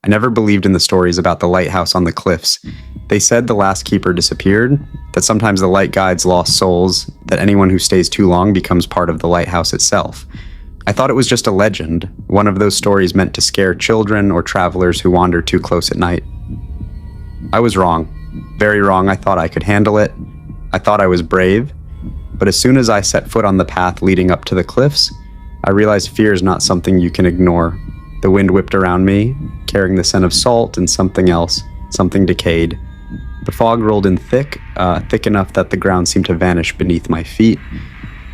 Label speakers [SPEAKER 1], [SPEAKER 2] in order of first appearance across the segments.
[SPEAKER 1] I never believed in the stories about the lighthouse on the cliffs. They said the last keeper disappeared, that sometimes the light guides lost souls, that anyone who stays too long becomes part of the lighthouse itself. I thought it was just a legend, one of those stories meant to scare children or travelers who wander too close at night. I was wrong. Very wrong. I thought I could handle it. I thought I was brave. But as soon as I set foot on the path leading up to the cliffs, I realized fear is not something you can ignore. The wind whipped around me, carrying the scent of salt and something else, something decayed. The fog rolled in thick enough that the ground seemed to vanish beneath my feet.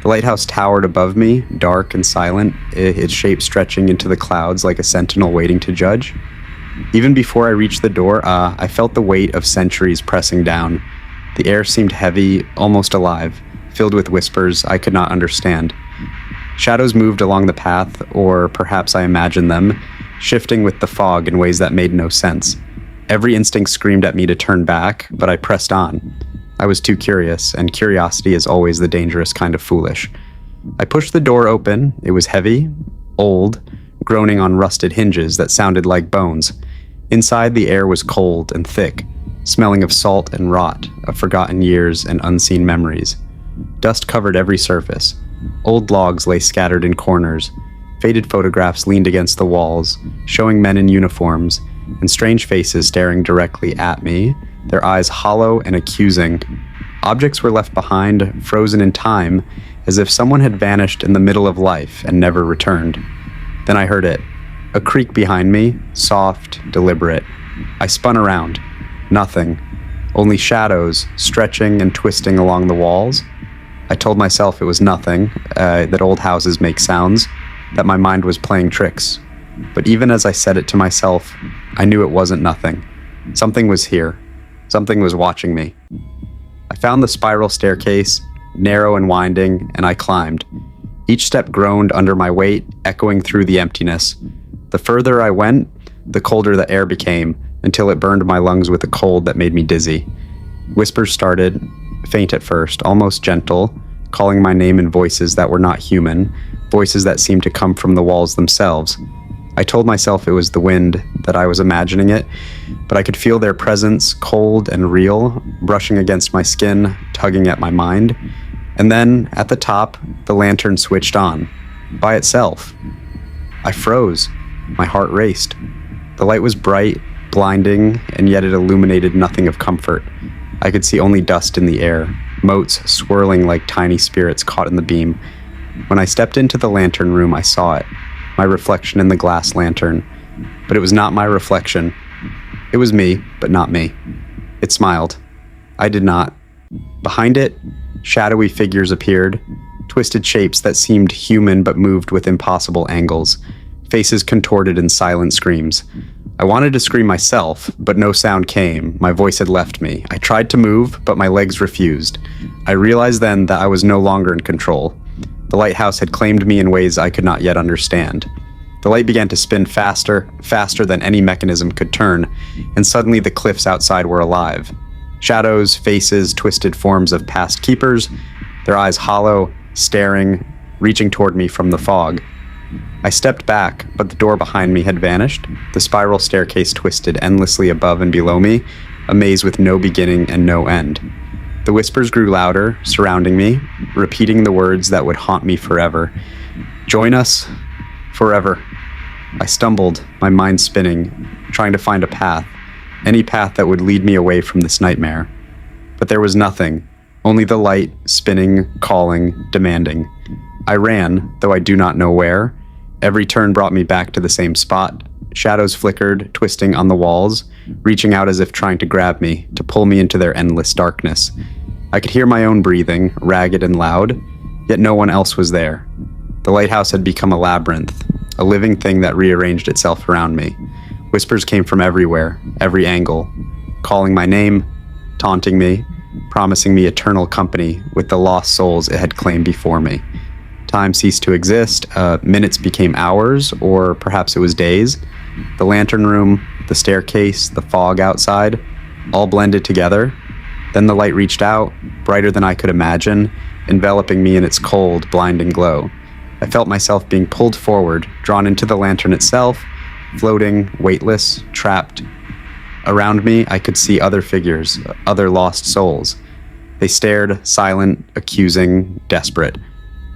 [SPEAKER 1] The lighthouse towered above me, dark and silent, its shape stretching into the clouds like a sentinel waiting to judge. Even before I reached the door, I felt the weight of centuries pressing down. The air seemed heavy, almost alive, filled with whispers I could not understand. Shadows moved along the path, or perhaps I imagined them, shifting with the fog in ways that made no sense. Every instinct screamed at me to turn back, but I pressed on. I was too curious, and curiosity is always the dangerous kind of foolish. I pushed the door open. It was heavy, old, groaning on rusted hinges that sounded like bones. Inside, the air was cold and thick, smelling of salt and rot, of forgotten years and unseen memories. Dust covered every surface. Old logs lay scattered in corners. Faded photographs leaned against the walls, showing men in uniforms, and strange faces staring directly at me, their eyes hollow and accusing. Objects were left behind, frozen in time, as if someone had vanished in the middle of life and never returned. Then I heard it. A creak behind me, soft, deliberate. I spun around. Nothing. Only shadows, stretching and twisting along the walls. I told myself it was nothing, that old houses make sounds, that my mind was playing tricks. But even as I said it to myself, I knew it wasn't nothing. Something was here. Something was watching me. I found the spiral staircase, narrow and winding, and I climbed. Each step groaned under my weight, echoing through the emptiness. The further I went, the colder the air became, until it burned my lungs with a cold that made me dizzy. Whispers started, faint at first, almost gentle, calling my name in voices that were not human, voices that seemed to come from the walls themselves. I told myself it was the wind, that I was imagining it, but I could feel their presence, cold and real, brushing against my skin, tugging at my mind. And then, at the top, the lantern switched on, by itself. I froze. My heart raced. The light was bright, blinding, and yet it illuminated nothing of comfort. I could see only dust in the air, motes swirling like tiny spirits caught in the beam. When I stepped into the lantern room, I saw it, my reflection in the glass lantern. But it was not my reflection. It was me, but not me. It smiled. I did not. Behind it, shadowy figures appeared, twisted shapes that seemed human but moved with impossible angles, faces contorted in silent screams. I wanted to scream myself, but no sound came. My voice had left me. I tried to move, but my legs refused. I realized then that I was no longer in control. The lighthouse had claimed me in ways I could not yet understand. The light began to spin faster, faster than any mechanism could turn, and suddenly the cliffs outside were alive. Shadows, faces, twisted forms of past keepers, their eyes hollow, staring, reaching toward me from the fog. I stepped back, but the door behind me had vanished. The spiral staircase twisted endlessly above and below me, a maze with no beginning and no end. The whispers grew louder, surrounding me, repeating the words that would haunt me forever. Join us, forever. I stumbled, my mind spinning, trying to find a path, any path that would lead me away from this nightmare. But there was nothing, only the light, spinning, calling, demanding. I ran, though I do not know where. Every turn brought me back to the same spot. Shadows flickered, twisting on the walls, reaching out as if trying to grab me, to pull me into their endless darkness. I could hear my own breathing, ragged and loud, yet no one else was there. The lighthouse had become a labyrinth, a living thing that rearranged itself around me. Whispers came from everywhere, every angle, calling my name, taunting me, promising me eternal company with the lost souls it had claimed before me. Time ceased to exist, minutes became hours, or perhaps it was days. The lantern room, the staircase, the fog outside, all blended together. Then the light reached out, brighter than I could imagine, enveloping me in its cold, blinding glow. I felt myself being pulled forward, drawn into the lantern itself, floating, weightless, trapped. Around me, I could see other figures, other lost souls. They stared, silent, accusing, desperate.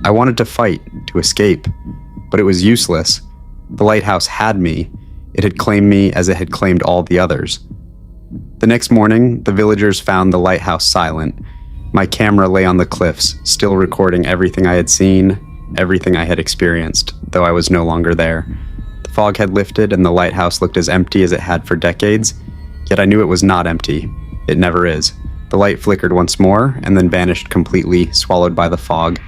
[SPEAKER 1] I wanted to fight, to escape, but it was useless. The lighthouse had me. It had claimed me as it had claimed all the others. The next morning, the villagers found the lighthouse silent. My camera lay on the cliffs, still recording everything I had seen, everything I had experienced, though I was no longer there. The fog had lifted and the lighthouse looked as empty as it had for decades, yet I knew it was not empty. It never is. The light flickered once more and then vanished completely, swallowed by the fog.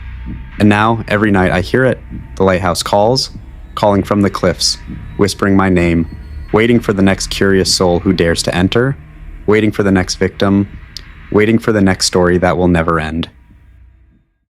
[SPEAKER 1] And now, every night I hear it. The lighthouse calls, calling from the cliffs, whispering my name, waiting for the next curious soul who dares to enter, waiting for the next victim, waiting for the next story that will never end.